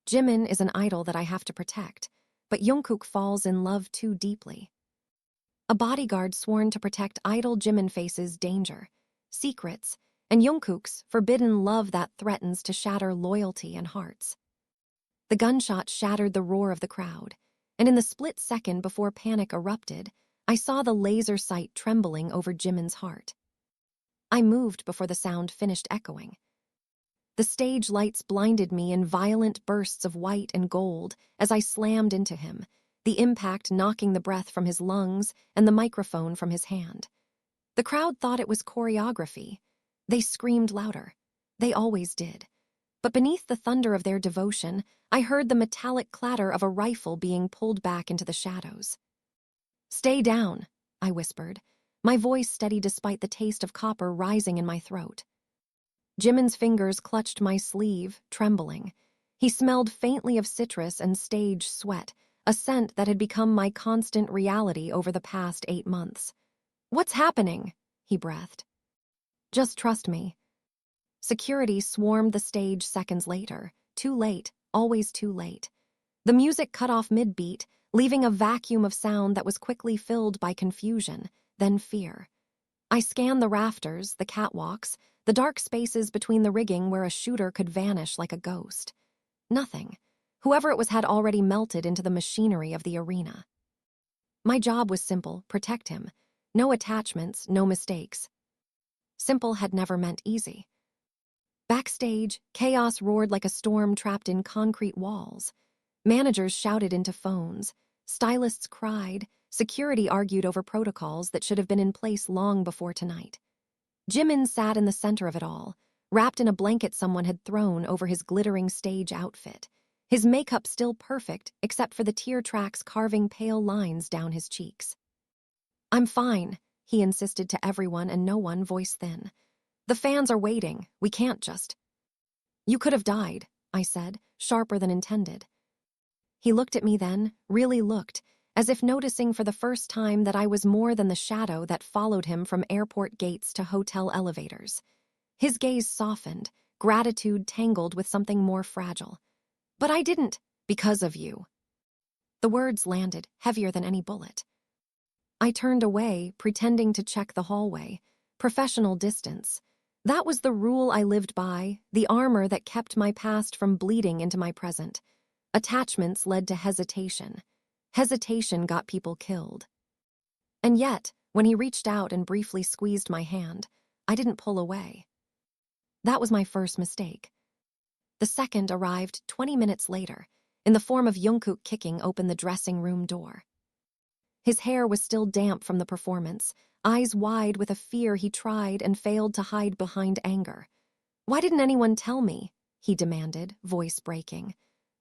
Jimin is an idol that I have to protect, but Jungkook falls in love too deeply. A bodyguard sworn to protect idol Jimin faces danger, secrets, and Jungkook's forbidden love that threatens to shatter loyalty and hearts. The gunshot shattered the roar of the crowd, and in the split second before panic erupted, I saw the laser sight trembling over Jimin's heart. I moved before the sound finished echoing. The stage lights blinded me in violent bursts of white and gold as I slammed into him, the impact knocking the breath from his lungs and the microphone from his hand. The crowd thought it was choreography. They screamed louder. They always did. But beneath the thunder of their devotion, I heard the metallic clatter of a rifle being pulled back into the shadows. "Stay down," I whispered, my voice steady despite the taste of copper rising in my throat. Jimin's fingers clutched my sleeve, trembling. He smelled faintly of citrus and stage sweat, a scent that had become my constant reality over the past 8 months. "What's happening?" he breathed. "Just trust me." Security swarmed the stage seconds later. Too late, always too late. The music cut off mid-beat, leaving a vacuum of sound that was quickly filled by confusion, then fear. I scanned the rafters, the catwalks, the dark spaces between the rigging where a shooter could vanish like a ghost. Nothing. Whoever it was had already melted into the machinery of the arena. My job was simple: protect him. No attachments, no mistakes. Simple had never meant easy. Backstage, chaos roared like a storm trapped in concrete walls. Managers shouted into phones. Stylists cried. Security argued over protocols that should have been in place long before tonight. Jimin sat in the center of it all, wrapped in a blanket someone had thrown over his glittering stage outfit. His makeup still perfect, except for the tear tracks carving pale lines down his cheeks. "I'm fine," he insisted to everyone, and no one, voice thin. "The fans are waiting. We can't just—" "You could have died," I said, sharper than intended. He looked at me then, really looked, as if noticing for the first time that I was more than the shadow that followed him from airport gates to hotel elevators. His gaze softened, gratitude tangled with something more fragile. "But I didn't, because of you." The words landed, heavier than any bullet. I turned away, pretending to check the hallway. Professional distance. That was the rule I lived by, the armor that kept my past from bleeding into my present. Attachments led to hesitation. Hesitation got people killed. And yet, when he reached out and briefly squeezed my hand, I didn't pull away. That was my first mistake. The second arrived 20 minutes later, in the form of Jungkook kicking open the dressing room door. His hair was still damp from the performance, eyes wide with a fear he tried and failed to hide behind anger. "Why didn't anyone tell me?" he demanded, voice breaking.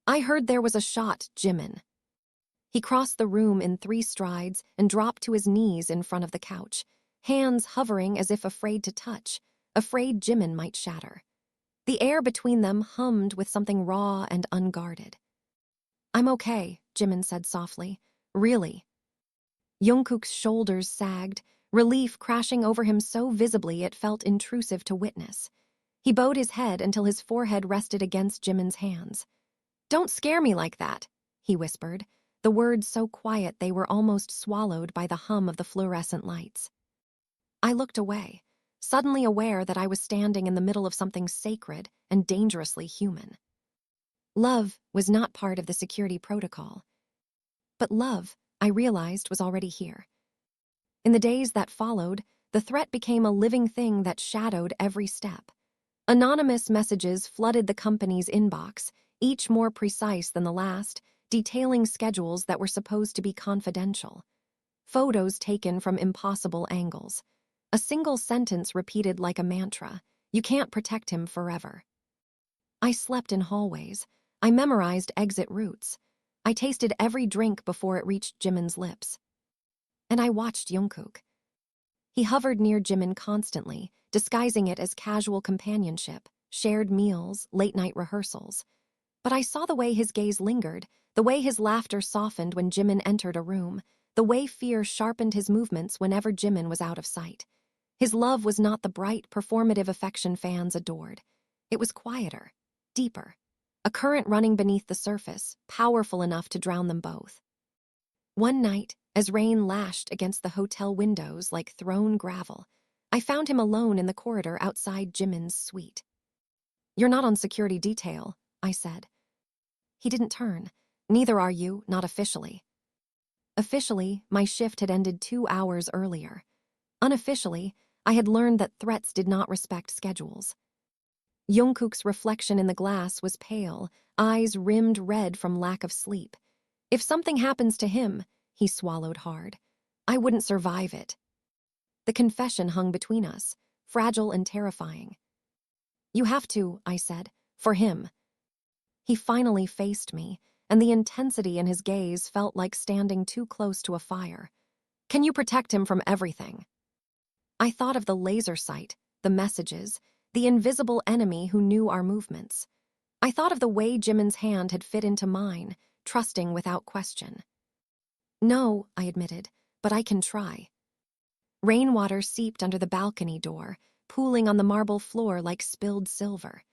"I heard there was a shot, Jimin." He crossed the room in 3 strides and dropped to his knees in front of the couch, hands hovering as if afraid to touch, afraid Jimin might shatter. The air between them hummed with something raw and unguarded. "I'm okay," Jimin said softly. "Really." Jungkook's shoulders sagged, relief crashing over him so visibly it felt intrusive to witness. He bowed his head until his forehead rested against Jimin's hands. "Don't scare me like that," he whispered, the words so quiet they were almost swallowed by the hum of the fluorescent lights. I looked away, suddenly aware that I was standing in the middle of something sacred and dangerously human. Love was not part of the security protocol. But love, I realized, was already here. In the days that followed, the threat became a living thing that shadowed every step. Anonymous messages flooded the company's inbox, each more precise than the last, detailing schedules that were supposed to be confidential. Photos taken from impossible angles. A single sentence repeated like a mantra: "You can't protect him forever." I slept in hallways. I memorized exit routes. I tasted every drink before it reached Jimin's lips. And I watched Jungkook. He hovered near Jimin constantly, disguising it as casual companionship, shared meals, late-night rehearsals. But I saw the way his gaze lingered, the way his laughter softened when Jimin entered a room, the way fear sharpened his movements whenever Jimin was out of sight. His love was not the bright, performative affection fans adored. It was quieter, deeper. a current running beneath the surface, powerful enough to drown them both. One night, as rain lashed against the hotel windows like thrown gravel, I found him alone in the corridor outside Jimin's suite. "You're not on security detail," I said. He didn't turn. "Neither are you, not officially." Officially, my shift had ended 2 hours earlier. Unofficially, I had learned that threats did not respect schedules. Jungkook's reflection in the glass was pale, eyes rimmed red from lack of sleep. If something happens to him, he swallowed hard, I wouldn't survive it. The confession hung between us, fragile and terrifying. "You have to," I said, "for him." He finally faced me, and the intensity in his gaze felt like standing too close to a fire. "Can you protect him from everything?" I thought of the laser sight, the messages, the invisible enemy who knew our movements. I thought of the way Jimin's hand had fit into mine, trusting without question. "No," I admitted, "but I can try." Rainwater seeped under the balcony door, pooling on the marble floor like spilled silver.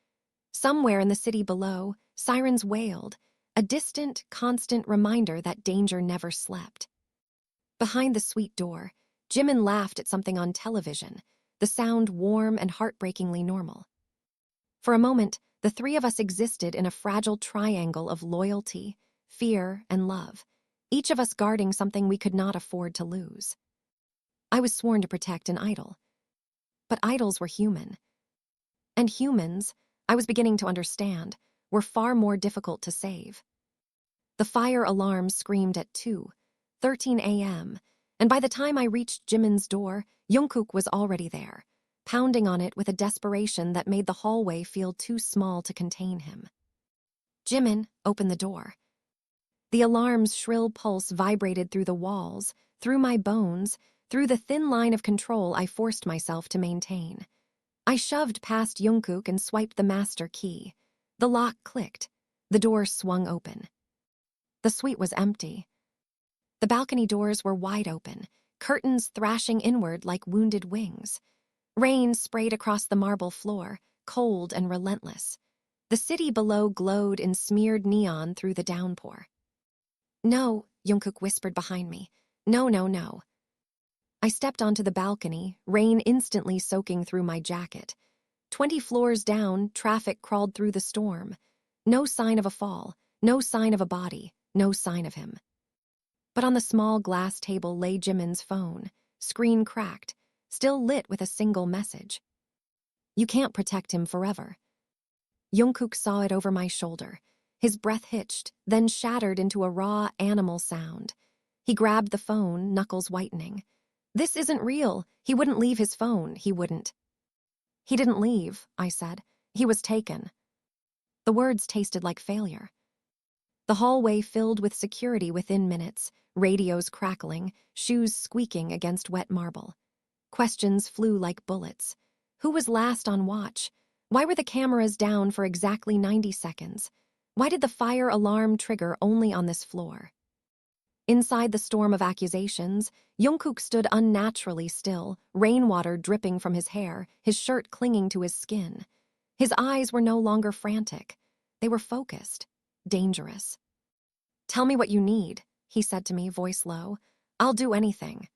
Somewhere in the city below, sirens wailed, a distant, constant reminder that danger never slept. Behind the suite door, Jimin laughed at something on television, the sound warm and heartbreakingly normal. For a moment, the three of us existed in a fragile triangle of loyalty, fear, and love, each of us guarding something we could not afford to lose. I was sworn to protect an idol. But idols were human. And humans, I was beginning to understand, were far more difficult to save. The fire alarm screamed at 2:13 a.m., and by the time I reached Jimin's door, Jungkook was already there, pounding on it with a desperation that made the hallway feel too small to contain him. "Jimin, open the door." The alarm's shrill pulse vibrated through the walls, through my bones, through the thin line of control I forced myself to maintain. I shoved past Jungkook and swiped the master key. The lock clicked. The door swung open. The suite was empty. The balcony doors were wide open, curtains thrashing inward like wounded wings. Rain sprayed across the marble floor, cold and relentless. The city below glowed in smeared neon through the downpour. "No," Jungkook whispered behind me. "No, no, no." I stepped onto the balcony, rain instantly soaking through my jacket. 20 floors down, traffic crawled through the storm. No sign of a fall, no sign of a body, no sign of him. But on the small glass table lay Jimin's phone, screen cracked, still lit with a single message. "You can't protect him forever." Jungkook saw it over my shoulder. His breath hitched, then shattered into a raw animal sound. He grabbed the phone, knuckles whitening. "This isn't real. He wouldn't leave his phone. He wouldn't." "He didn't leave," I said. "He was taken." The words tasted like failure. The hallway filled with security within minutes, radios crackling, shoes squeaking against wet marble. Questions flew like bullets. Who was last on watch? Why were the cameras down for exactly 90 seconds? Why did the fire alarm trigger only on this floor? Inside the storm of accusations, Jungkook stood unnaturally still, rainwater dripping from his hair, his shirt clinging to his skin. His eyes were no longer frantic. They were focused, dangerous. "Tell me what you need," he said to me, voice low. "I'll do anything."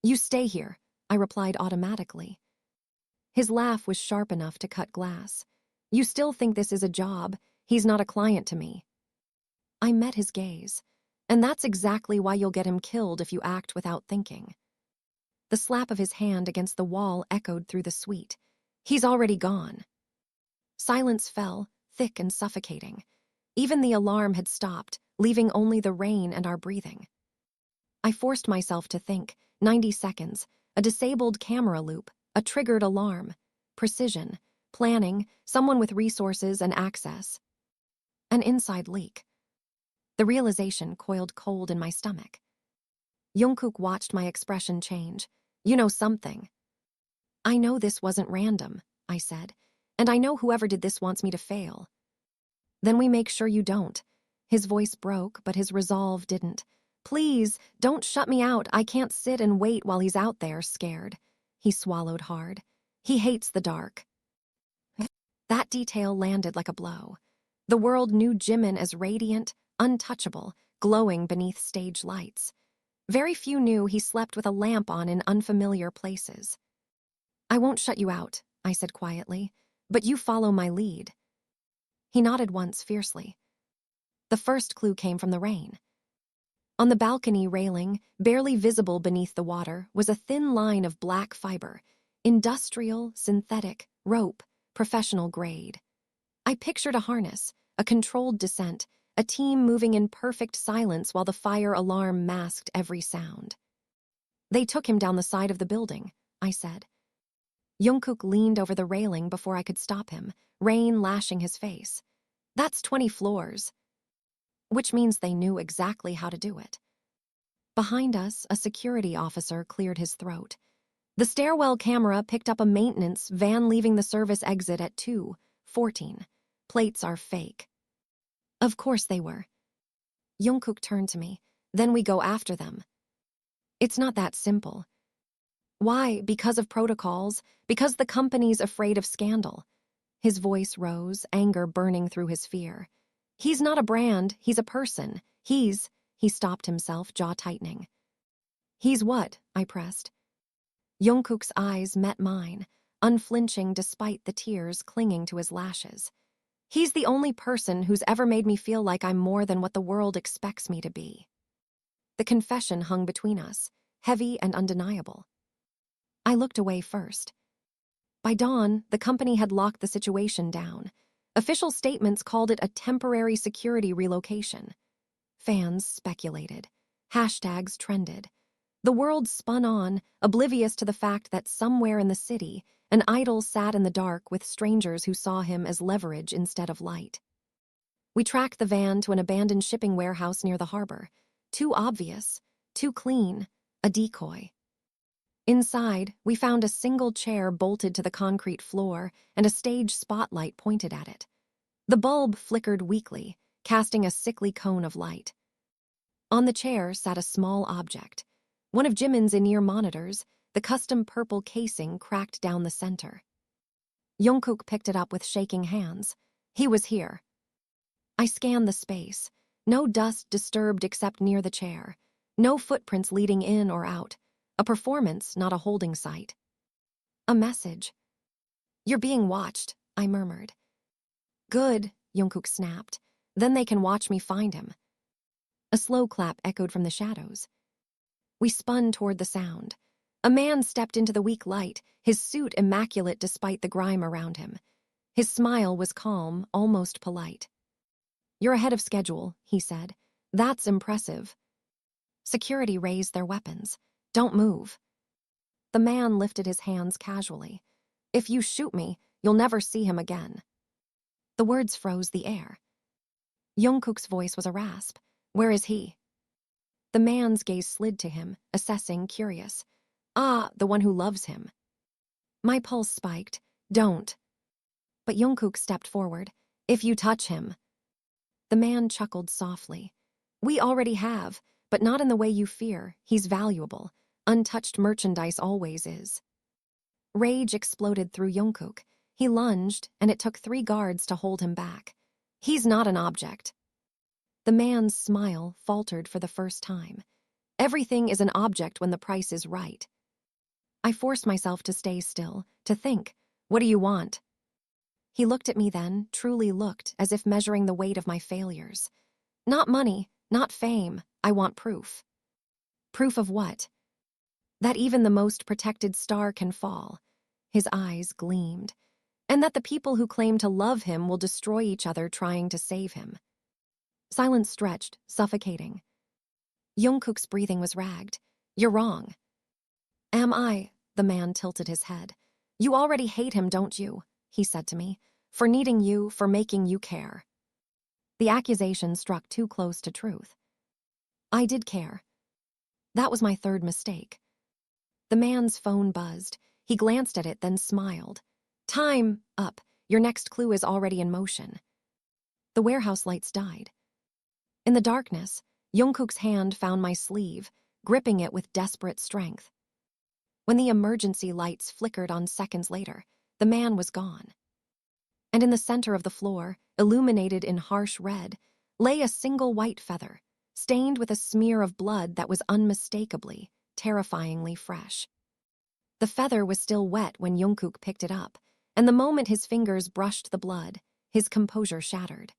"You stay here," I replied automatically. His laugh was sharp enough to cut glass. "You still think this is a job. He's not a client to me." I met his gaze. "And that's exactly why you'll get him killed if you act without thinking." The slap of his hand against the wall echoed through the suite. "He's already gone." Silence fell, thick and suffocating. Even the alarm had stopped, leaving only the rain and our breathing. I forced myself to think. 90 seconds, a disabled camera loop, a triggered alarm, precision, planning, someone with resources and access. An inside leak. The realization coiled cold in my stomach. Jungkook watched my expression change. "You know something." "I know this wasn't random," I said, "and I know whoever did this wants me to fail." "Then we make sure you don't." His voice broke, but his resolve didn't. "Please, don't shut me out. I can't sit and wait while he's out there, scared." He swallowed hard. "He hates the dark." That detail landed like a blow. The world knew Jimin as radiant, untouchable, glowing beneath stage lights. Very few knew he slept with a lamp on in unfamiliar places. "I won't shut you out," I said quietly, "but you follow my lead." He nodded once fiercely. The first clue came from the rain. On the balcony railing, barely visible beneath the water, was a thin line of black fiber, industrial, synthetic, rope, professional grade. I pictured a harness, a controlled descent, a team moving in perfect silence while the fire alarm masked every sound. "They took him down the side of the building," I said. Jungkook leaned over the railing before I could stop him, rain lashing his face. "That's 20 floors." Which means they knew exactly how to do it. Behind us, a security officer cleared his throat. The stairwell camera picked up a maintenance van leaving the service exit at 2:14. "Plates are fake." Of course they were. Jungkook turned to me. "Then we go after them." "It's not that simple." "Why? Because of protocols, because the company's afraid of scandal." His voice rose, anger burning through his fear. "He's not a brand, he's a person. He stopped himself, jaw tightening. "He's what?" I pressed. Jungkook's eyes met mine, unflinching despite the tears clinging to his lashes. "He's the only person who's ever made me feel like I'm more than what the world expects me to be." The confession hung between us, heavy and undeniable. I looked away first. By dawn, the company had locked the situation down. Official statements called it a temporary security relocation. Fans speculated. Hashtags trended. The world spun on, oblivious to the fact that somewhere in the city, an idol sat in the dark with strangers who saw him as leverage instead of light. We tracked the van to an abandoned shipping warehouse near the harbor. Too obvious, too clean, a decoy. Inside, we found a single chair bolted to the concrete floor and a stage spotlight pointed at it. The bulb flickered weakly, casting a sickly cone of light. On the chair sat a small object. One of Jimin's in-ear monitors, the custom purple casing cracked down the center. Jungkook picked it up with shaking hands. He was here. I scanned the space. No dust disturbed except near the chair. No footprints leading in or out. A performance, not a holding site. A message. "You're being watched," I murmured. "Good," Jungkook snapped. "Then they can watch me find him." A slow clap echoed from the shadows. We spun toward the sound. A man stepped into the weak light, his suit immaculate despite the grime around him. His smile was calm, almost polite. "You're ahead of schedule," he said. "That's impressive." Security raised their weapons. "Don't move." The man lifted his hands casually. "If you shoot me, you'll never see him again." The words froze the air. Jungkook's voice was a rasp. "Where is he?" The man's gaze slid to him, assessing, curious. "Ah, the one who loves him." My pulse spiked. "Don't." But Jungkook stepped forward. "If you touch him." The man chuckled softly. "We already have, but not in the way you fear. He's valuable. Untouched merchandise always is." Rage exploded through Jungkook. He lunged, and it took 3 guards to hold him back. "He's not an object." The man's smile faltered for the first time. "Everything is an object when the price is right." I forced myself to stay still, to think. "What do you want?" He looked at me then, truly looked, as if measuring the weight of my failures. "Not money, not fame. I want proof." "Proof of what?" "That even the most protected star can fall." His eyes gleamed. "And that the people who claim to love him will destroy each other trying to save him." Silence stretched, suffocating. Jungkook's breathing was ragged. "You're wrong." "Am I?" The man tilted his head. "You already hate him, don't you?" he said to me. "For needing you, for making you care." The accusation struck too close to truth. I did care. That was my 3rd mistake. The man's phone buzzed. He glanced at it, then smiled. "Time up. Your next clue is already in motion." The warehouse lights died. In the darkness, Jungkook's hand found my sleeve, gripping it with desperate strength. When the emergency lights flickered on seconds later, the man was gone. And in the center of the floor, illuminated in harsh red, lay a single white feather, stained with a smear of blood that was unmistakably, terrifyingly fresh. The feather was still wet when Jungkook picked it up, and the moment his fingers brushed the blood, his composure shattered.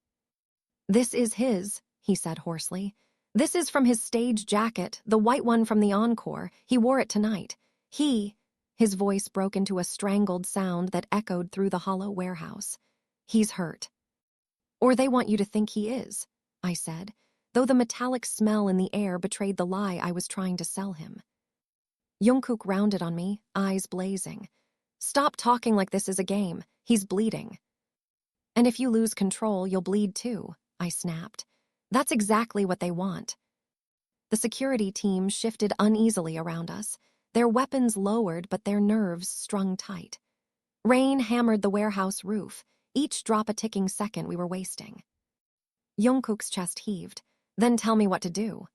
"This is his," he said hoarsely. "This is from his stage jacket, the white one from the encore. He wore it tonight. His voice broke into a strangled sound that echoed through the hollow warehouse. "He's hurt." "Or they want you to think he is," I said, though the metallic smell in the air betrayed the lie I was trying to sell him. Jungkook rounded on me, eyes blazing. "Stop talking like this is a game. He's bleeding." "And if you lose control, you'll bleed too," I snapped. "That's exactly what they want." The security team shifted uneasily around us, their weapons lowered but their nerves strung tight. Rain hammered the warehouse roof, each drop a ticking second we were wasting. Jungkook's chest heaved. "Then tell me what to do."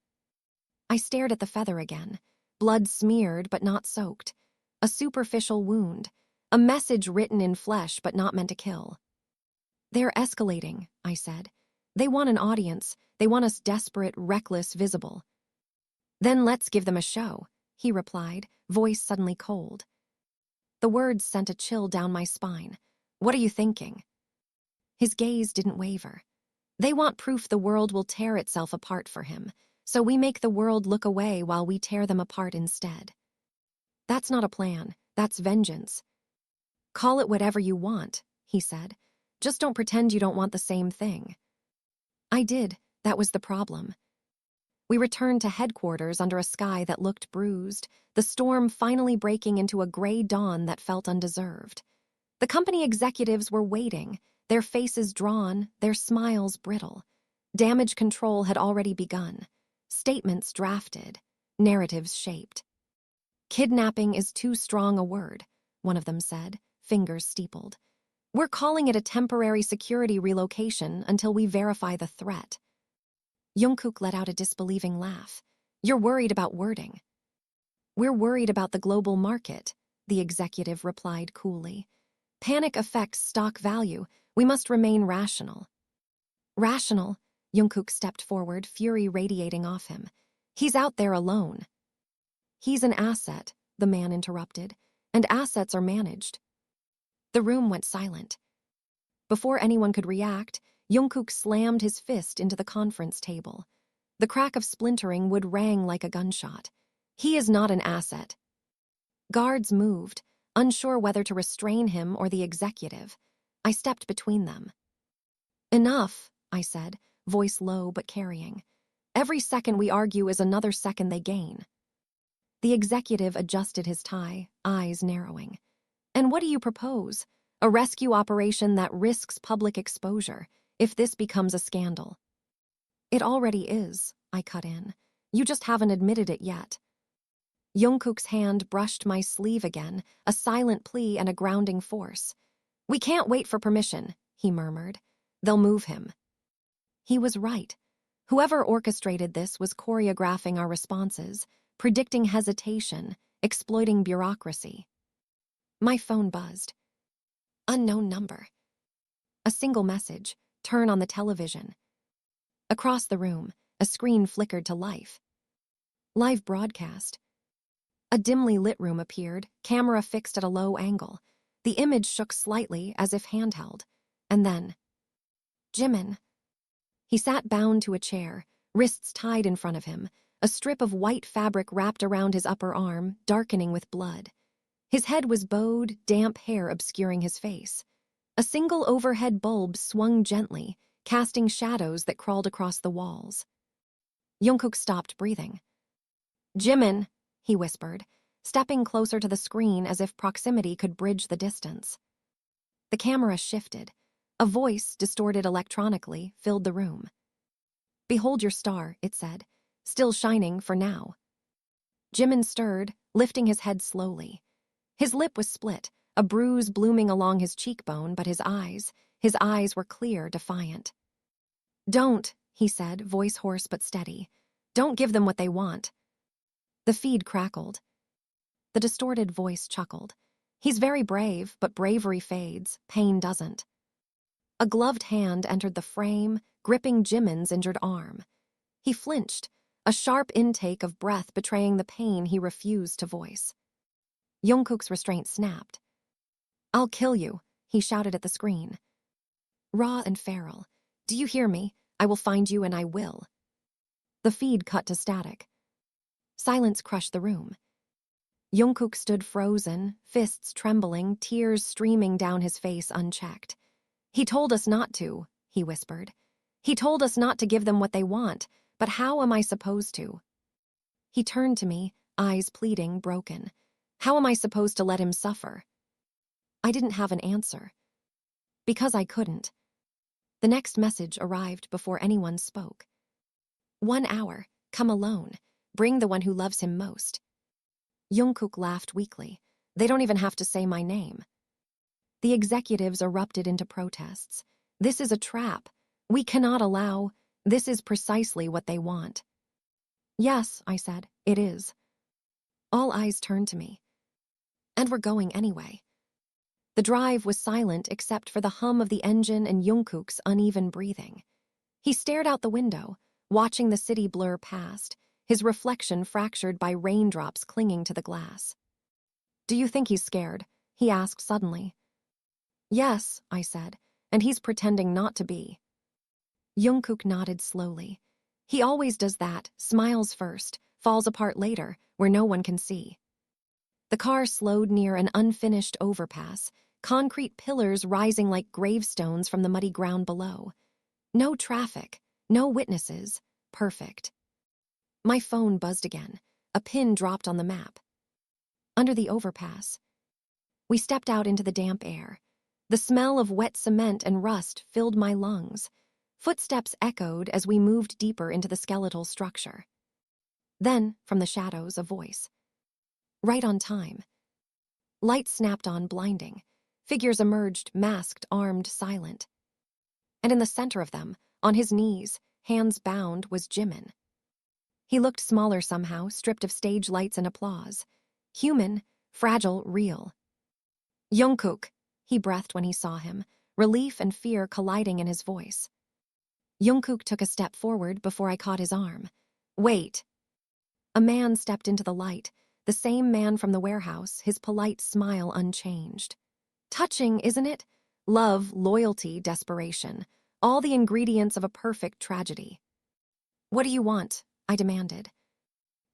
I stared at the feather again. Blood smeared but not soaked. A superficial wound. A message written in flesh but not meant to kill. "They're escalating," I said. "They want an audience. They want us desperate, reckless, visible." "Then let's give them a show," he replied, voice suddenly cold. The words sent a chill down my spine. "What are you thinking?" His gaze didn't waver. "They want proof the world will tear itself apart for him, so we make the world look away while we tear them apart instead." "That's not a plan. That's vengeance." "Call it whatever you want," he said. "Just don't pretend you don't want the same thing." I did. That was the problem. We returned to headquarters under a sky that looked bruised, the storm finally breaking into a gray dawn that felt undeserved. The company executives were waiting, their faces drawn, their smiles brittle. Damage control had already begun. Statements drafted, narratives shaped. "Kidnapping is too strong a word," one of them said, fingers steepled. "We're calling it a temporary security relocation until we verify the threat." Jungkook let out a disbelieving laugh. "You're worried about wording." "We're worried about the global market," the executive replied coolly. "Panic affects stock value. We must remain rational." "Rational?" Jungkook stepped forward, fury radiating off him. "He's out there alone." "He's an asset," the man interrupted, "and assets are managed." The room went silent. Before anyone could react, Jungkook slammed his fist into the conference table. The crack of splintering wood rang like a gunshot. "He is not an asset." Guards moved, unsure whether to restrain him or the executive. I stepped between them. "Enough," I said, voice low but carrying. "Every second we argue is another second they gain." The executive adjusted his tie, eyes narrowing. "And what do you propose? A rescue operation that risks public exposure, if this becomes a scandal." "It already is," I cut in. "You just haven't admitted it yet." Jungkook's hand brushed my sleeve again, a silent plea and a grounding force. "We can't wait for permission," he murmured. "They'll move him." He was right. Whoever orchestrated this was choreographing our responses, predicting hesitation, exploiting bureaucracy. My phone buzzed. Unknown number. A single message. Turn on the television. Across the room, a screen flickered to life. Live broadcast. A dimly lit room appeared, camera fixed at a low angle. The image shook slightly, as if handheld. And then, Jimin. He sat bound to a chair, wrists tied in front of him, a strip of white fabric wrapped around his upper arm, darkening with blood. His head was bowed, damp hair obscuring his face. A single overhead bulb swung gently, casting shadows that crawled across the walls. Jungkook stopped breathing. "Jimin," he whispered, stepping closer to the screen as if proximity could bridge the distance. The camera shifted. A voice, distorted electronically, filled the room. "Behold your star," it said, "still shining for now." Jimin stirred, lifting his head slowly. His lip was split, a bruise blooming along his cheekbone, but his eyes were clear, defiant. "Don't," he said, voice hoarse but steady. "Don't give them what they want." The feed crackled. The distorted voice chuckled. "He's very brave, but bravery fades, pain doesn't." A gloved hand entered the frame, gripping Jimin's injured arm. He flinched, a sharp intake of breath betraying the pain he refused to voice. Jungkook's restraint snapped. "I'll kill you," he shouted at the screen. "Raw and feral. Do you hear me? I will find you and I will." The feed cut to static. Silence crushed the room. Jungkook stood frozen, fists trembling, tears streaming down his face unchecked. "He told us not to," he whispered. "He told us not to give them what they want, but how am I supposed to?" He turned to me, eyes pleading, broken. How am I supposed to let him suffer? I didn't have an answer. Because I couldn't. The next message arrived before anyone spoke. 1 hour, come alone, bring the one who loves him most. Jungkook laughed weakly. They don't even have to say my name. The executives erupted into protests. This is a trap. We cannot allow. This is precisely what they want. Yes, I said, it is. All eyes turned to me. And we're going anyway. The drive was silent except for the hum of the engine and Jungkook's uneven breathing. He stared out the window, watching the city blur past, his reflection fractured by raindrops clinging to the glass. "Do you think he's scared?" he asked suddenly. "Yes," I said, "and he's pretending not to be." Jungkook nodded slowly. He always does that, smiles first, falls apart later, where no one can see. The car slowed near an unfinished overpass, concrete pillars rising like gravestones from the muddy ground below. No traffic, no witnesses, perfect. My phone buzzed again. A pin dropped on the map. Under the overpass. We stepped out into the damp air. The smell of wet cement and rust filled my lungs. Footsteps echoed as we moved deeper into the skeletal structure. Then, from the shadows, a voice. Right on time. Lights snapped on, blinding. Figures emerged, masked, armed, silent. And in the center of them, on his knees, hands bound, was Jimin. He looked smaller somehow, stripped of stage lights and applause. Human, fragile, real. "Jungkook," he breathed when he saw him, relief and fear colliding in his voice. Jungkook took a step forward before I caught his arm. "Wait." A man stepped into the light, the same man from the warehouse, his polite smile unchanged. Touching, isn't it? Love, loyalty, desperation. All the ingredients of a perfect tragedy. "What do you want?" I demanded.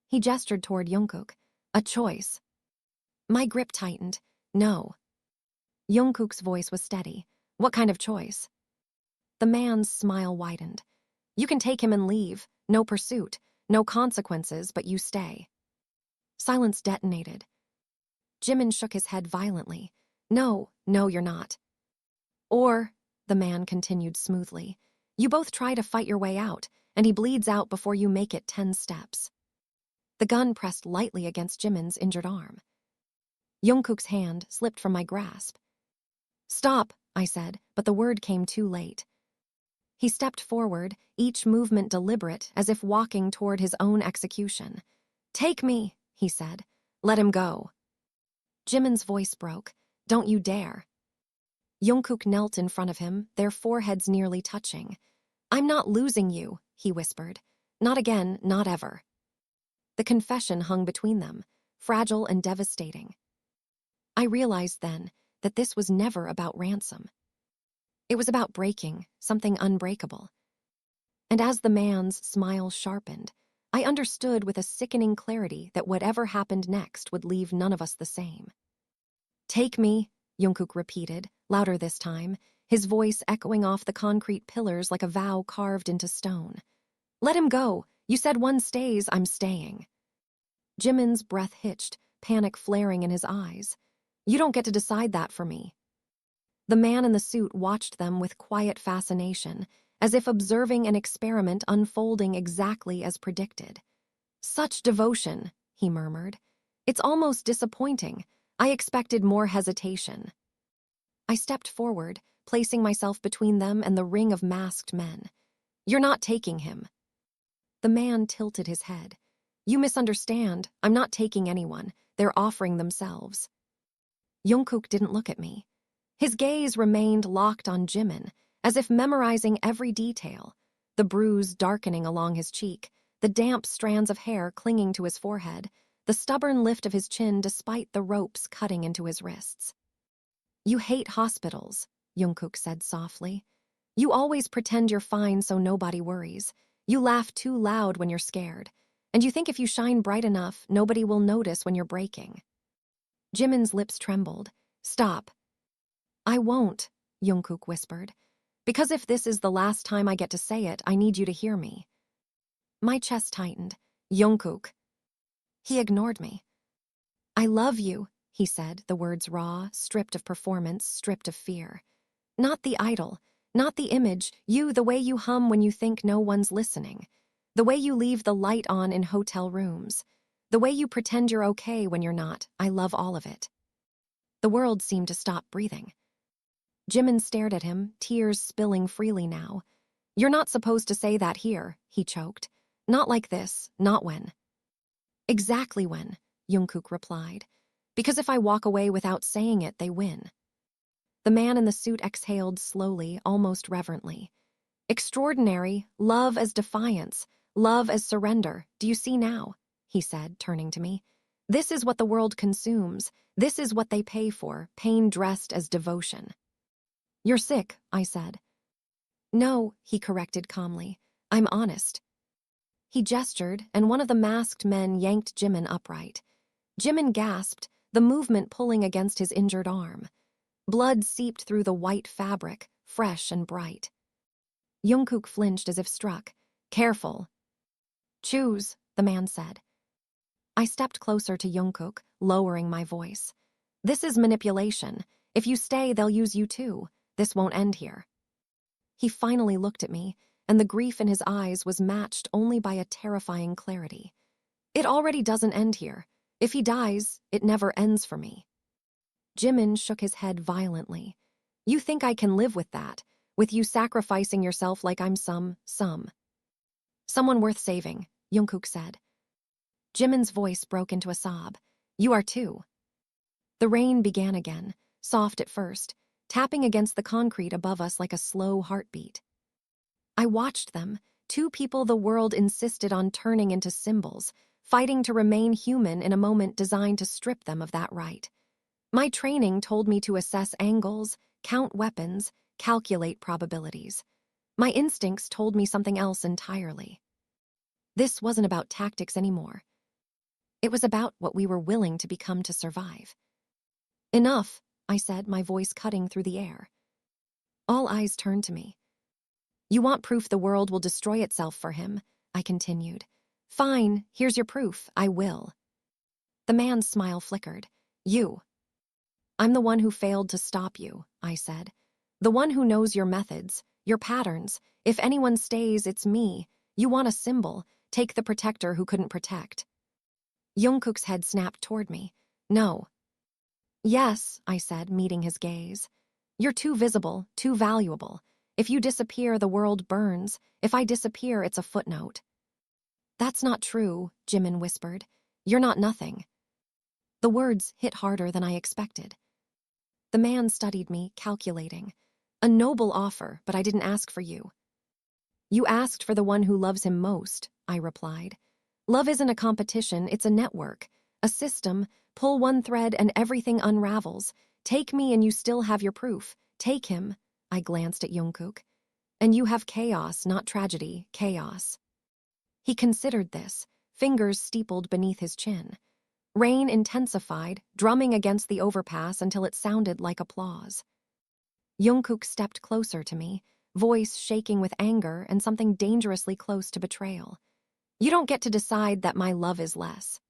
He gestured toward Jungkook. "A choice." My grip tightened. "No." Jungkook's voice was steady. "What kind of choice?" The man's smile widened. "You can take him and leave. No pursuit. No consequences, but you stay." Silence detonated. Jimin shook his head violently. "No, you're not." "Or," the man continued smoothly, "you both try to fight your way out, and he bleeds out before you make it 10 steps. The gun pressed lightly against Jimin's injured arm. Jungkook's hand slipped from my grasp. "Stop," I said, but the word came too late. He stepped forward, each movement deliberate, as if walking toward his own execution. "Take me," he said. "Let him go." Jimin's voice broke. "Don't you dare." Jungkook knelt in front of him, their foreheads nearly touching. "I'm not losing you," he whispered. "Not again, not ever." The confession hung between them, fragile and devastating. I realized then that this was never about ransom. It was about breaking something unbreakable. And as the man's smile sharpened, I understood with a sickening clarity that whatever happened next would leave none of us the same. "Take me," Jungkook repeated, louder this time, his voice echoing off the concrete pillars like a vow carved into stone. "Let him go. You said one stays, I'm staying." Jimin's breath hitched, panic flaring in his eyes. "You don't get to decide that for me." The man in the suit watched them with quiet fascination, as if observing an experiment unfolding exactly as predicted. "Such devotion," he murmured. "It's almost disappointing. I expected more hesitation." I stepped forward, placing myself between them and the ring of masked men. "You're not taking him." The man tilted his head. "You misunderstand. I'm not taking anyone. They're offering themselves." Jungkook didn't look at me. His gaze remained locked on Jimin, as if memorizing every detail, the bruise darkening along his cheek, the damp strands of hair clinging to his forehead, the stubborn lift of his chin despite the ropes cutting into his wrists. "You hate hospitals," Jungkook said softly. "You always pretend you're fine so nobody worries. You laugh too loud when you're scared. And you think if you shine bright enough, nobody will notice when you're breaking." Jimin's lips trembled. "Stop." "I won't," Jungkook whispered. "Because if this is the last time I get to say it, I need you to hear me." My chest tightened. "Jungkook." He ignored me. "I love you," he said, the words raw, stripped of performance, stripped of fear. "Not the idol, not the image, you, the way you hum when you think no one's listening. The way you leave the light on in hotel rooms. The way you pretend you're okay when you're not. I love all of it." The world seemed to stop breathing. Jimin stared at him, tears spilling freely now. "You're not supposed to say that here," he choked. "Not like this, not when." "Exactly when," Jungkook replied. "Because if I walk away without saying it, they win." The man in the suit exhaled slowly, almost reverently. "Extraordinary, love as defiance, love as surrender, do you see now?" he said, turning to me. "This is what the world consumes. This is what they pay for, pain dressed as devotion." "You're sick," I said. "No," he corrected calmly. "I'm honest." He gestured, and one of the masked men yanked Jimin upright. Jimin gasped, the movement pulling against his injured arm. Blood seeped through the white fabric, fresh and bright. Jungkook flinched as if struck. "Careful." "Choose," the man said. I stepped closer to Jungkook, lowering my voice. "This is manipulation. If you stay, they'll use you too. This won't end here." He finally looked at me, and the grief in his eyes was matched only by a terrifying clarity. "It already doesn't end here. If he dies, it never ends for me." Jimin shook his head violently. "You think I can live with that, with you sacrificing yourself like I'm someone worth saving," Jungkook said. Jimin's voice broke into a sob. "You are too." The rain began again, soft at first, tapping against the concrete above us like a slow heartbeat. I watched them, two people the world insisted on turning into symbols, fighting to remain human in a moment designed to strip them of that right. My training told me to assess angles, count weapons, calculate probabilities. My instincts told me something else entirely. This wasn't about tactics anymore. It was about what we were willing to become to survive. "Enough," I said, my voice cutting through the air. All eyes turned to me. "You want proof the world will destroy itself for him," I continued. "Fine, here's your proof, I will." The man's smile flickered. "You." "I'm the one who failed to stop you," I said. "The one who knows your methods, your patterns. If anyone stays, it's me. You want a symbol. Take the protector who couldn't protect." Jungkook's head snapped toward me. "No." "Yes," I said, meeting his gaze. "You're too visible, too valuable. If you disappear, the world burns. If I disappear, it's a footnote." "That's not true," Jimin whispered. "You're not nothing." The words hit harder than I expected. The man studied me, calculating. "A noble offer, but I didn't ask for you." "You asked for the one who loves him most," I replied. "Love isn't a competition, it's a network. A system. Pull one thread and everything unravels. Take me and you still have your proof. Take him." I glanced at Jungkook. "And you have chaos, not tragedy, chaos." He considered this, fingers steepled beneath his chin. Rain intensified, drumming against the overpass until it sounded like applause. Jungkook stepped closer to me, voice shaking with anger and something dangerously close to betrayal. "You don't get to decide that my love is less."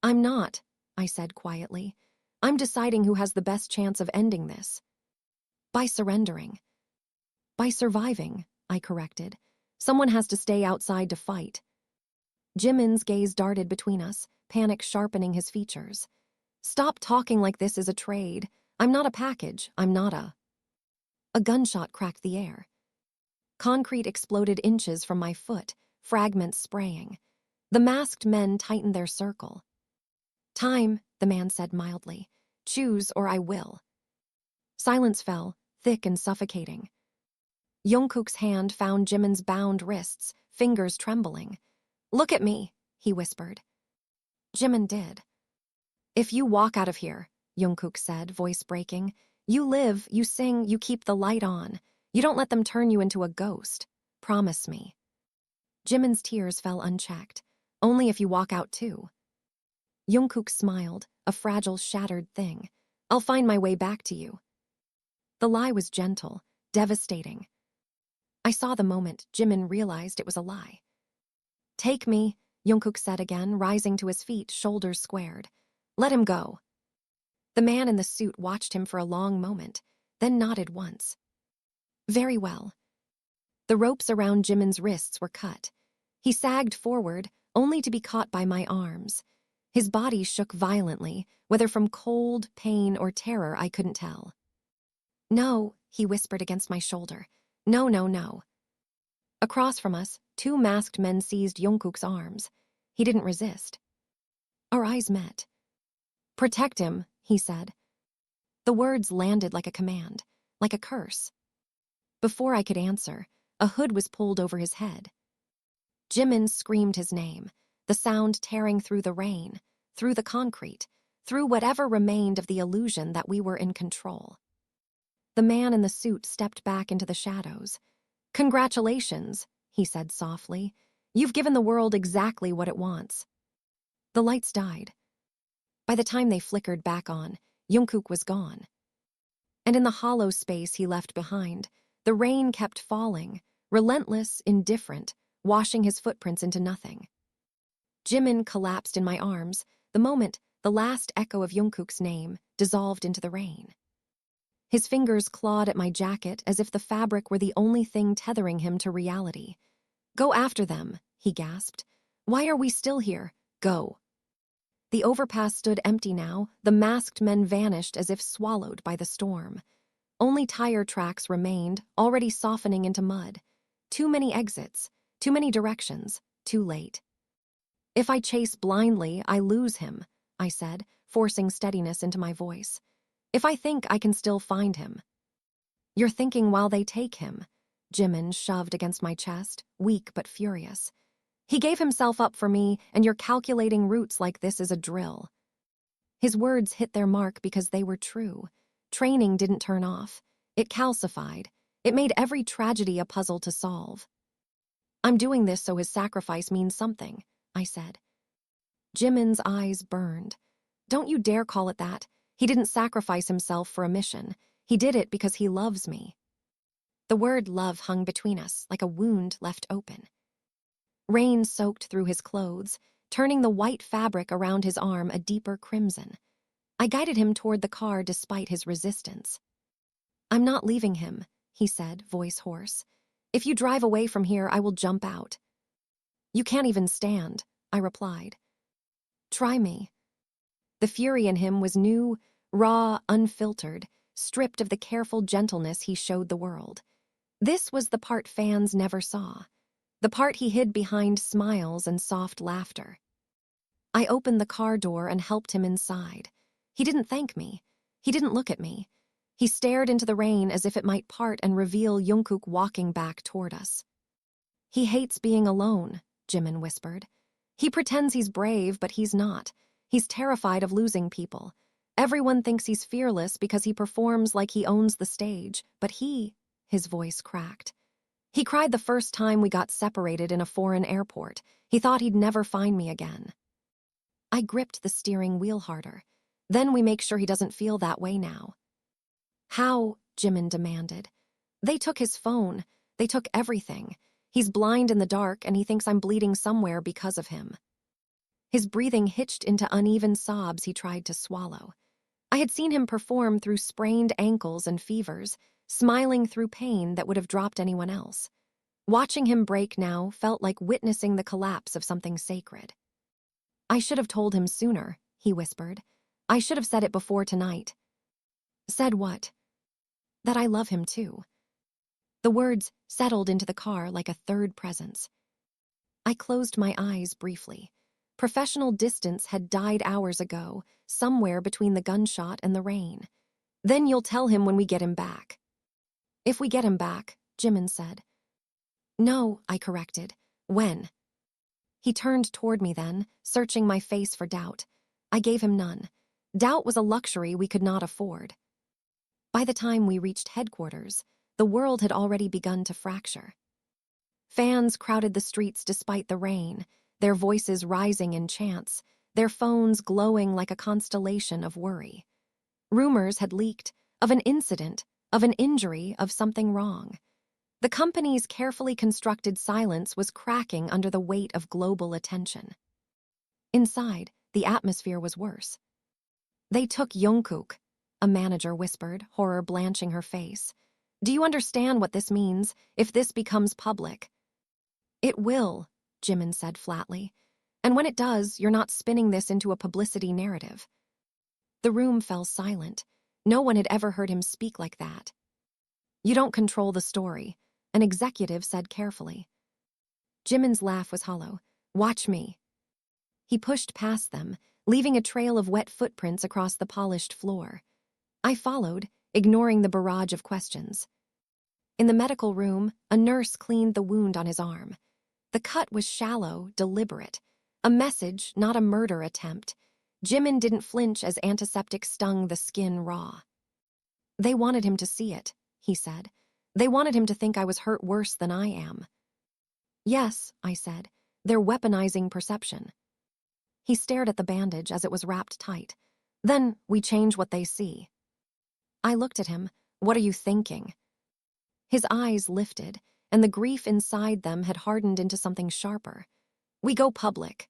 "I'm not," I said quietly. "I'm deciding who has the best chance of ending this." "By surrendering." "By surviving," I corrected. "Someone has to stay outside to fight." Jimin's gaze darted between us, panic sharpening his features. "Stop talking like this is a trade. I'm not a package. I'm not a..." A gunshot cracked the air. Concrete exploded inches from my foot, fragments spraying. The masked men tightened their circle. "Time," the man said mildly. "Choose or I will." Silence fell, thick and suffocating. Jungkook's hand found Jimin's bound wrists, fingers trembling. "Look at me," he whispered. Jimin did. "If you walk out of here," Jungkook said, voice breaking, "you live, you sing, you keep the light on. You don't let them turn you into a ghost. Promise me." Jimin's tears fell unchecked. "Only if you walk out too." Jungkook smiled, a fragile, shattered thing. "I'll find my way back to you." The lie was gentle, devastating. I saw the moment Jimin realized it was a lie. "Take me," Jungkook said again, rising to his feet, shoulders squared. "Let him go." The man in the suit watched him for a long moment, then nodded once. "Very well." The ropes around Jimin's wrists were cut. He sagged forward, only to be caught by my arms. His body shook violently, whether from cold, pain, or terror I couldn't tell. "No," he whispered against my shoulder. "No, no, no." Across from us, two masked men seized Jungkook's arms. He didn't resist. Our eyes met. "Protect him," he said. The words landed like a command, like a curse. Before I could answer, a hood was pulled over his head. Jimin screamed his name, the sound tearing through the rain, through the concrete, through whatever remained of the illusion that we were in control. The man in the suit stepped back into the shadows. "Congratulations," he said softly. "You've given the world exactly what it wants." The lights died. By the time they flickered back on, Jungkook was gone. And in the hollow space he left behind, the rain kept falling, relentless, indifferent, washing his footprints into nothing. Jimin collapsed in my arms, the moment the last echo of Jungkook's name dissolved into the rain. His fingers clawed at my jacket as if the fabric were the only thing tethering him to reality. "Go after them," he gasped. "Why are we still here? Go." The overpass stood empty now, the masked men vanished as if swallowed by the storm. Only tire tracks remained, already softening into mud. Too many exits, too many directions, too late. "If I chase blindly, I lose him," I said, forcing steadiness into my voice. "If I think I can still find him." "You're thinking while they take him," Jimin shoved against my chest, weak but furious. "He gave himself up for me, and you're calculating routes like this is a drill." His words hit their mark because they were true. Training didn't turn off. It calcified. It made every tragedy a puzzle to solve. "I'm doing this so his sacrifice means something," I said. Jimin's eyes burned. "Don't you dare call it that. He didn't sacrifice himself for a mission. He did it because he loves me." The word love hung between us, like a wound left open. Rain soaked through his clothes, turning the white fabric around his arm a deeper crimson. I guided him toward the car despite his resistance. "I'm not leaving him," he said, voice hoarse. "If you drive away from here, I will jump out." "You can't even stand," I replied. "Try me." The fury in him was new, raw, unfiltered, stripped of the careful gentleness he showed the world. This was the part fans never saw, the part he hid behind smiles and soft laughter. I opened the car door and helped him inside. He didn't thank me. He didn't look at me. He stared into the rain as if it might part and reveal Jungkook walking back toward us. "He hates being alone," Jimin whispered. "He pretends he's brave, but he's not. He's terrified of losing people. Everyone thinks he's fearless because he performs like he owns the stage, but his voice cracked. He cried the first time we got separated in a foreign airport. He thought he'd never find me again." I gripped the steering wheel harder. "Then we make sure he doesn't feel that way now." "How?" Jimin demanded. "They took his phone. They took everything. He's blind in the dark and he thinks I'm bleeding somewhere because of him." His breathing hitched into uneven sobs he tried to swallow. I had seen him perform through sprained ankles and fevers, smiling through pain that would have dropped anyone else. Watching him break now felt like witnessing the collapse of something sacred. "I should have told him sooner," he whispered. "I should have said it before tonight." "Said what?" "That I love him too." The words settled into the car like a third presence. I closed my eyes briefly. Professional distance had died hours ago, somewhere between the gunshot and the rain. "Then you'll tell him when we get him back." "If we get him back," Jimin said. No, I corrected. When? He turned toward me then, searching my face for doubt. I gave him none. Doubt was a luxury we could not afford. By the time we reached headquarters, the world had already begun to fracture. Fans crowded the streets despite the rain, their voices rising in chants, their phones glowing like a constellation of worry. Rumors had leaked of an incident, of an injury, of something wrong. The company's carefully constructed silence was cracking under the weight of global attention. Inside, the atmosphere was worse. They took Jungkook, a manager whispered, horror blanching her face. Do you understand what this means, if this becomes public? It will, Jimin said flatly. And when it does, you're not spinning this into a publicity narrative. The room fell silent. No one had ever heard him speak like that. You don't control the story, an executive said carefully. Jimin's laugh was hollow. Watch me. He pushed past them, leaving a trail of wet footprints across the polished floor. I followed, ignoring the barrage of questions. In the medical room, a nurse cleaned the wound on his arm. The cut was shallow, deliberate. A message, not a murder attempt. Jimin didn't flinch as antiseptic stung the skin raw. They wanted him to see it, he said. They wanted him to think I was hurt worse than I am. Yes, I said. They're weaponizing perception. He stared at the bandage as it was wrapped tight. Then we change what they see. I looked at him. What are you thinking? His eyes lifted, and the grief inside them had hardened into something sharper. We go public.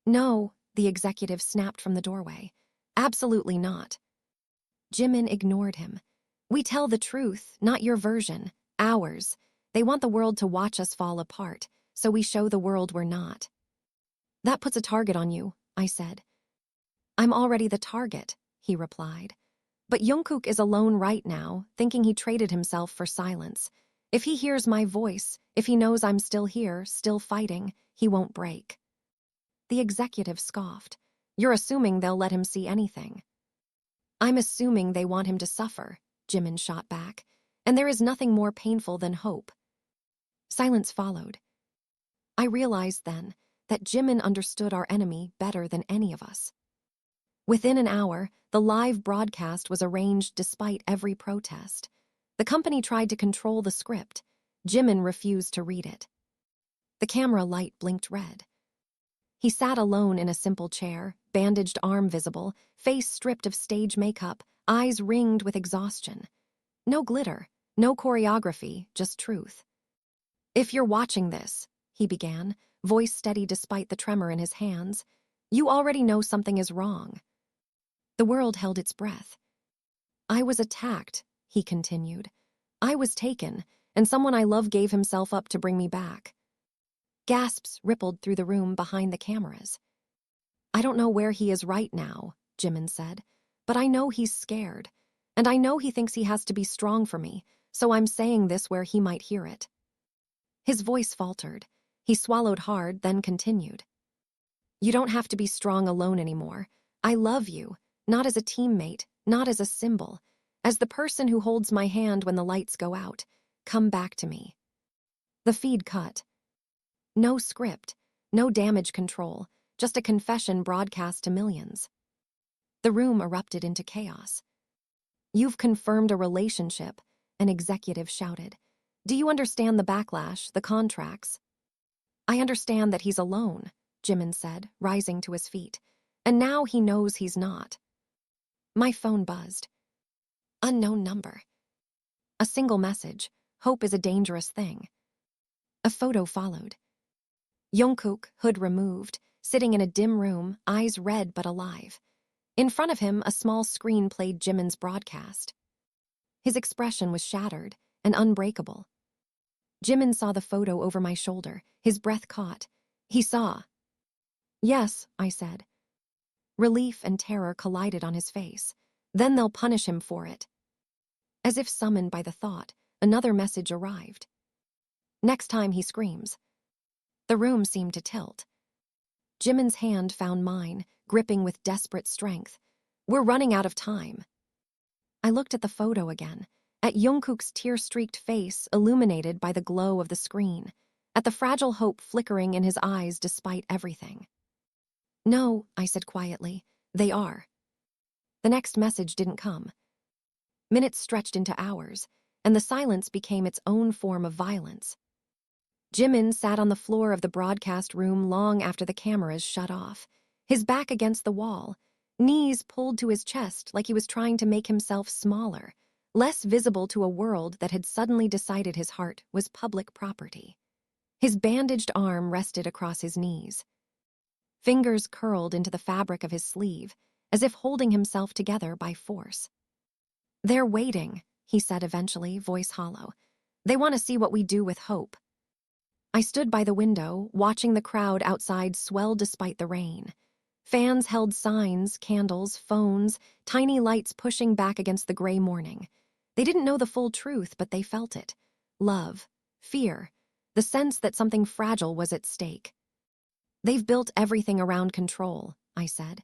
No, the executive snapped from the doorway. Absolutely not. Jimin ignored him. We tell the truth, not your version, ours. They want the world to watch us fall apart, so we show the world we're not. That puts a target on you, I said. I'm already the target, he replied. But Jungkook is alone right now, thinking he traded himself for silence. If he hears my voice, if he knows I'm still here, still fighting, he won't break. The executive scoffed. You're assuming they'll let him see anything. I'm assuming they want him to suffer, Jimin shot back, and there is nothing more painful than hope. Silence followed. I realized then that Jimin understood our enemy better than any of us. Within an hour, the live broadcast was arranged despite every protest. The company tried to control the script. Jimin refused to read it. The camera light blinked red. He sat alone in a simple chair, bandaged arm visible, face stripped of stage makeup, eyes ringed with exhaustion. No glitter, no choreography, just truth. If you're watching this, he began, voice steady despite the tremor in his hands, you already know something is wrong. The world held its breath. I was attacked, he continued. I was taken, and someone I love gave himself up to bring me back. Gasps rippled through the room behind the cameras. I don't know where he is right now, Jimin said, but I know he's scared, and I know he thinks he has to be strong for me, so I'm saying this where he might hear it. His voice faltered. He swallowed hard, then continued. You don't have to be strong alone anymore. I love you, not as a teammate, not as a symbol, as the person who holds my hand when the lights go out. Come back to me. The feed cut. No script, no damage control, just a confession broadcast to millions. The room erupted into chaos. You've confirmed a relationship, an executive shouted. Do you understand the backlash, the contracts? I understand that he's alone, Jimin said, rising to his feet. And now he knows he's not. My phone buzzed. Unknown number. A single message. Hope is a dangerous thing. A photo followed. Jungkook, hood removed, sitting in a dim room, eyes red but alive. In front of him, a small screen played Jimin's broadcast. His expression was shattered and unbreakable. Jimin saw the photo over my shoulder, his breath caught. He saw. Yes, I said. Relief and terror collided on his face. Then they'll punish him for it. As if summoned by the thought, another message arrived. Next time he screams. The room seemed to tilt. Jimin's hand found mine, gripping with desperate strength. We're running out of time. I looked at the photo again, at Jungkook's tear-streaked face illuminated by the glow of the screen, at the fragile hope flickering in his eyes despite everything. "No," I said quietly, "they are." The next message didn't come. Minutes stretched into hours, and the silence became its own form of violence. Jimin sat on the floor of the broadcast room long after the cameras shut off, his back against the wall, knees pulled to his chest like he was trying to make himself smaller, less visible to a world that had suddenly decided his heart was public property. His bandaged arm rested across his knees. Fingers curled into the fabric of his sleeve, as if holding himself together by force. "They're waiting," he said eventually, voice hollow. "They want to see what we do with hope." I stood by the window, watching the crowd outside swell despite the rain. Fans held signs, candles, phones, tiny lights pushing back against the gray morning. They didn't know the full truth, but they felt it. Love, fear, the sense that something fragile was at stake. "They've built everything around control," I said.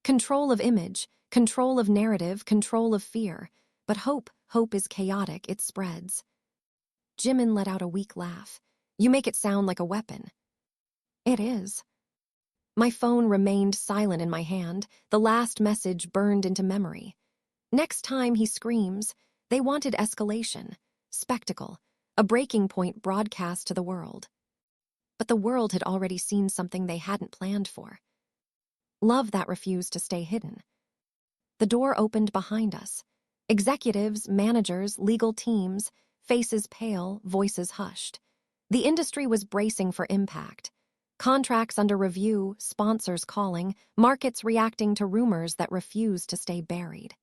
"Control of image, control of narrative, control of fear. But hope is chaotic, it spreads." Jimin let out a weak laugh. "You make it sound like a weapon." "It is." My phone remained silent in my hand, the last message burned into memory. Next time he screams, they wanted escalation, spectacle, a breaking point broadcast to the world. But the world had already seen something they hadn't planned for. Love that refused to stay hidden. The door opened behind us. Executives, managers, legal teams, faces pale, voices hushed. The industry was bracing for impact. Contracts under review, sponsors calling, markets reacting to rumors that refused to stay buried.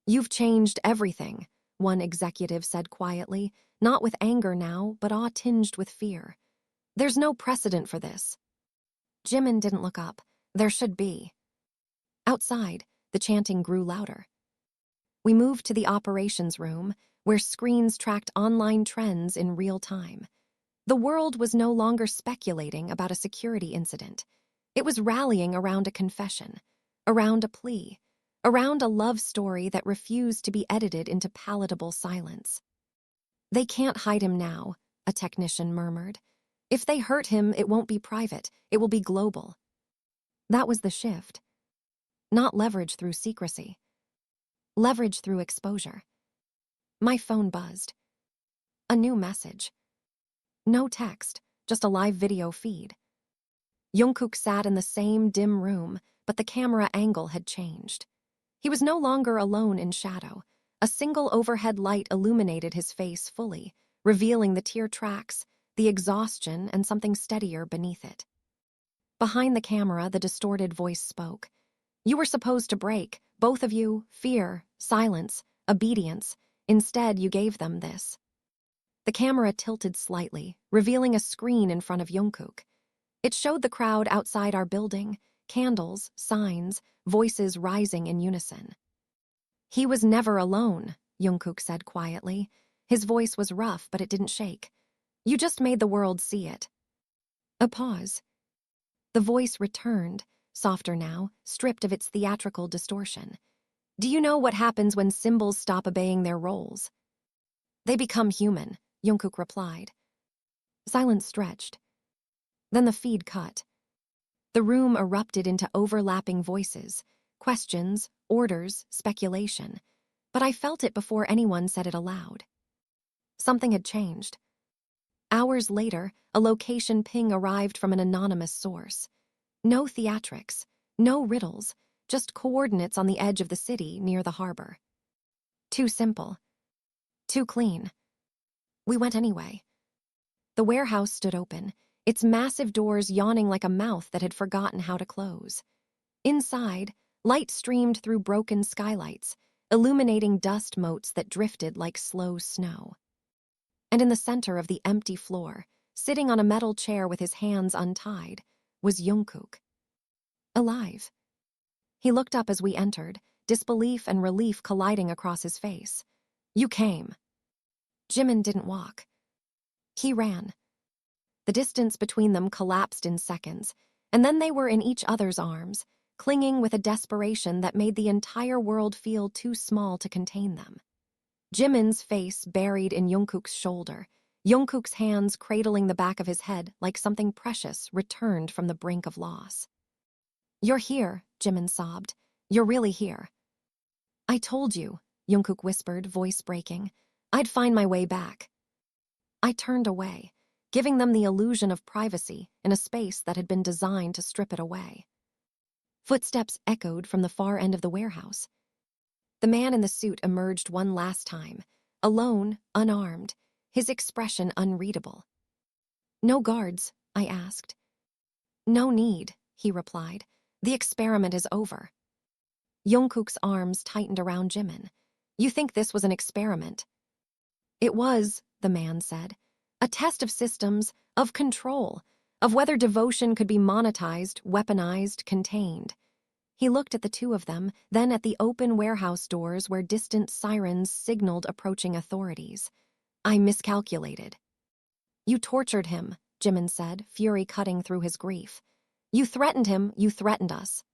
"You've changed everything," one executive said quietly, not with anger now, but awe tinged with fear. "There's no precedent for this." Jimin didn't look up. There should be. Outside, the chanting grew louder. We moved to the operations room, where screens tracked online trends in real time. The world was no longer speculating about a security incident. It was rallying around a confession, around a plea, around a love story that refused to be edited into palatable silence. "They can't hide him now," a technician murmured. "If they hurt him, it won't be private, it will be global." That was the shift. Not leverage through secrecy. Leverage through exposure. My phone buzzed. A new message. No text, just a live video feed. Jungkook sat in the same dim room, but the camera angle had changed. He was no longer alone in shadow. A single overhead light illuminated his face fully, revealing the tear tracks, the exhaustion, and something steadier beneath it. Behind the camera, the distorted voice spoke. "You were supposed to break, both of you, fear, silence, obedience. Instead, you gave them this." The camera tilted slightly, revealing a screen in front of Jungkook. It showed the crowd outside our building, candles, signs, voices rising in unison. "He was never alone," Jungkook said quietly. His voice was rough, but it didn't shake. "You just made the world see it." A pause. The voice returned, softer now, stripped of its theatrical distortion. "Do you know what happens when symbols stop obeying their roles?" "They become human," Jungkook replied. Silence stretched. Then the feed cut. The room erupted into overlapping voices, questions, orders, speculation. But I felt it before anyone said it aloud. Something had changed. Hours later, a location ping arrived from an anonymous source. No theatrics, no riddles, just coordinates on the edge of the city near the harbor. Too simple. Too clean. We went anyway. The warehouse stood open, its massive doors yawning like a mouth that had forgotten how to close. Inside, light streamed through broken skylights, illuminating dust motes that drifted like slow snow. And in the center of the empty floor, sitting on a metal chair with his hands untied, was Jungkook. Alive. He looked up as we entered, disbelief and relief colliding across his face. "You came." Jimin didn't walk. He ran. The distance between them collapsed in seconds, and then they were in each other's arms, clinging with a desperation that made the entire world feel too small to contain them. Jimin's face buried in Jungkook's shoulder, Jungkook's hands cradling the back of his head like something precious returned from the brink of loss. "You're here," Jimin sobbed. "You're really here." "I told you," Jungkook whispered, voice breaking. "I'd find my way back." I turned away, giving them the illusion of privacy in a space that had been designed to strip it away. Footsteps echoed from the far end of the warehouse. The man in the suit emerged one last time, alone, unarmed, his expression unreadable. "No guards?" I asked. "No need," he replied. "The experiment is over." Jungkook's arms tightened around Jimin. "You think this was an experiment?" "It was," the man said. "A test of systems, of control, of whether devotion could be monetized, weaponized, contained." He looked at the two of them, then at the open warehouse doors where distant sirens signaled approaching authorities. "I miscalculated." "You tortured him," Jimin said, fury cutting through his grief. "You threatened him, you threatened us."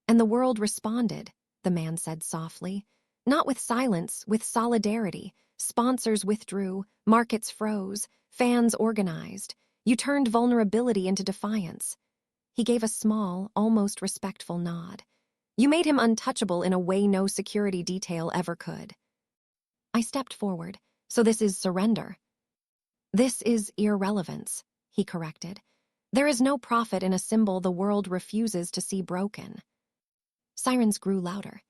"And the world responded," the man said softly. "Not with silence, with solidarity. Sponsors withdrew, markets froze, fans organized. You turned vulnerability into defiance." He gave a small, almost respectful nod. "You made him untouchable in a way no security detail ever could." I stepped forward. "So this is surrender?" "This is irrelevance," he corrected. "There is no profit in a symbol the world refuses to see broken." Sirens grew louder.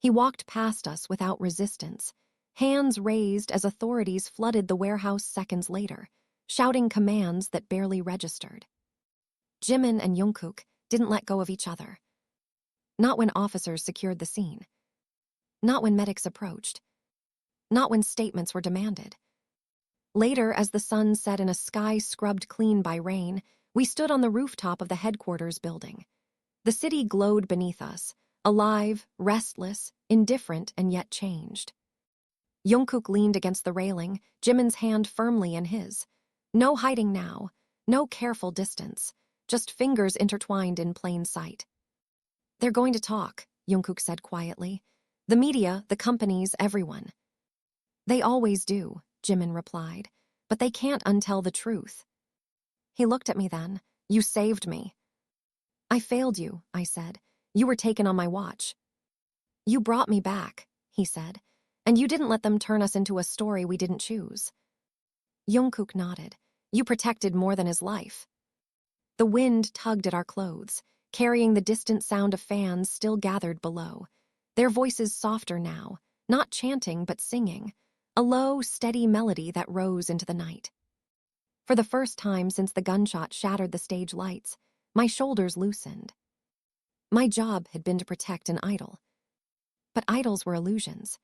He walked past us without resistance, hands raised as authorities flooded the warehouse seconds later, shouting commands that barely registered. Jimin and Jungkook didn't let go of each other. Not when officers secured the scene. Not when medics approached. Not when statements were demanded. Later, as the sun set in a sky scrubbed clean by rain, we stood on the rooftop of the headquarters building. The city glowed beneath us, alive, restless, indifferent, and yet changed. Jungkook leaned against the railing, Jimin's hand firmly in his. No hiding now, no careful distance, just fingers intertwined in plain sight. "They're going to talk," Jungkook said quietly. "The media, the companies, everyone." "They always do," Jimin replied, "but they can't untell the truth." He looked at me then. "You saved me." "I failed you," I said. "You were taken on my watch." "You brought me back," he said, "and you didn't let them turn us into a story we didn't choose." Jungkook nodded. "You protected more than his life." The wind tugged at our clothes, carrying the distant sound of fans still gathered below. Their voices softer now, not chanting but singing, a low, steady melody that rose into the night. For the first time since the gunshot shattered the stage lights, my shoulders loosened. My job had been to protect an idol. But idols were illusions.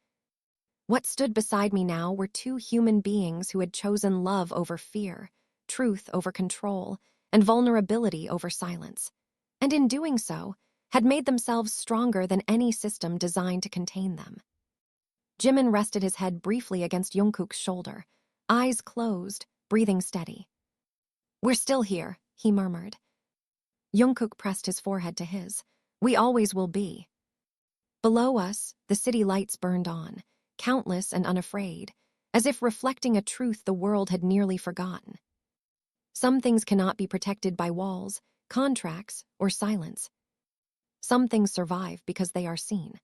What stood beside me now were two human beings who had chosen love over fear, truth over control, and vulnerability over silence. And in doing so, had made themselves stronger than any system designed to contain them. Jimin rested his head briefly against Jungkook's shoulder, eyes closed, breathing steady. "We're still here," he murmured. Jungkook pressed his forehead to his. "We always will be." Below us, the city lights burned on, countless and unafraid, as if reflecting a truth the world had nearly forgotten. Some things cannot be protected by walls, contracts, or silence. Some things survive because they are seen.